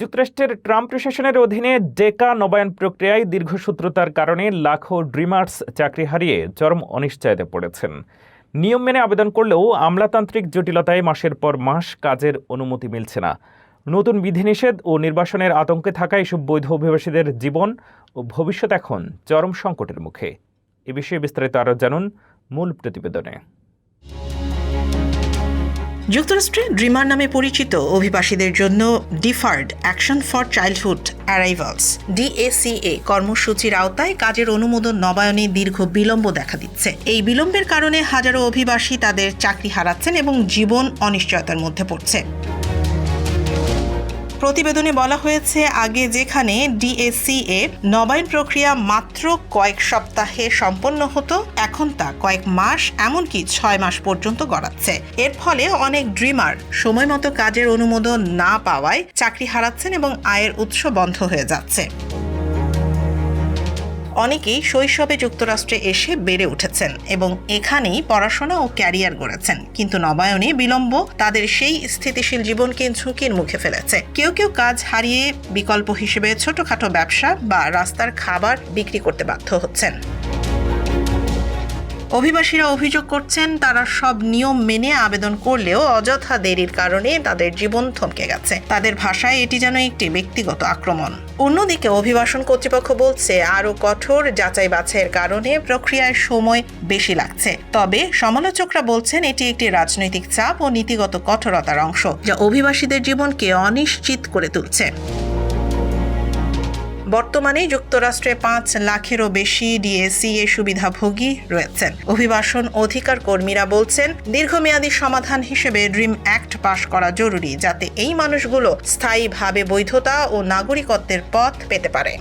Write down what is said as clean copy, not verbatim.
যুক্তরাষ্ট্রের ট্রাম্প প্রশাসনের অধীনে ডেকা নবায়ন প্রক্রিয়ায় দীর্ঘসূত্রতার কারণে লাখো ড্রিমার্স চাকরি হারিয়ে চরম অনিশ্চয়তা পড়েছেন। নিয়ম মেনে আবেদন করলেও আমলাতান্ত্রিক জটিলতায় মাসের পর মাস কাজের অনুমতি মিলছে না। নতুন বিধিনিষেধ ও নির্বাসনের আতঙ্কে থাকা এসব বৈধ অভিবাসীদের জীবন ও ভবিষ্যৎ এখন চরম সংকটের মুখে। এ বিষয়ে বিস্তারিত আরও জানুন মূল প্রতিবেদনে। যুক্তরাষ্ট্রে ড্রিমার নামে পরিচিত অভিবাসীদের জন্য deferred action for childhood arrivals DACA কর্মসূচির আওতায় কাজের অনুমোদন নবায়নে দীর্ঘ বিলম্ব দেখা দিচ্ছে। এই বিলম্বের কারণে হাজারো অভিবাসী তাদের চাকরি হারাচ্ছেন এবং জীবন অনিশ্চয়তার মধ্যে পড়ছে। প্রতিবেদনে বলা হয়েছে, আগে যেখানে DACA নবায়ন প্রক্রিয়া মাত্র কয়েক সপ্তাহে সম্পন্ন হতো, এখন তা কয়েক মাস এমনকি 6 মাস পর্যন্ত গড়াচ্ছে। এর ফলে অনেক ড্রিমার সময় মতো কাজের অনুমোদন না পাওয়ায় চাকরি হারাচ্ছেন এবং আয়ের উৎস বন্ধ হয়ে যাচ্ছে। অনেকেই শৈশবে যুক্তরাষ্ট্রে এসে বেড়ে উঠেছেন এবং এখানেই পড়াশোনা ও ক্যারিয়ার গড়েছেন, কিন্তু নবায়নে বিলম্ব তাদের সেই স্থিতিশীল জীবনকে ঝুঁকির মুখে ফেলেছে। কেউ কেউ কাজ হারিয়ে বিকল্প হিসেবে ছোটখাটো ব্যবসা বা রাস্তার খাবার বিক্রি করতে বাধ্য হচ্ছেন। অভিবাসীরা অভিযোগ করছেন, তারা সব নিয়ম মেনে আবেদন করলেও অযথা দেরির কারণে তাদের জীবন থমকে গেছে। তাদের ভাষায় এটি যেন একটি ব্যক্তিগত আক্রমণ। অন্যদিকে অভিবাসন কর্তৃপক্ষ বলছে, আরও কঠোর যাচাই বাছাইয়ের কারণে প্রক্রিয়ায় সময় বেশি লাগছে। তবে সমালোচকরা বলছেন, এটি একটি রাজনৈতিক চাপ ও নীতিগত কঠোরতার অংশ, যা অভিবাসীদের জীবনকে অনিশ্চিত করে তুলছে। বর্তমানে যুক্তরাষ্ট্রে 5 লাখেরও বেশি DACA সুবিধাভোগী রয়েছেন। অভিবাসন অধিকার কর্মীরা বলছেন, দীর্ঘমেয়াদী সমাধান হিসেবে ড্রিম অ্যাক্ট পাশ করা জরুরি, যাতে এই মানুষগুলো স্থায়ীভাবে বৈধতা ও নাগরিকত্বের পথ পেতে পারে।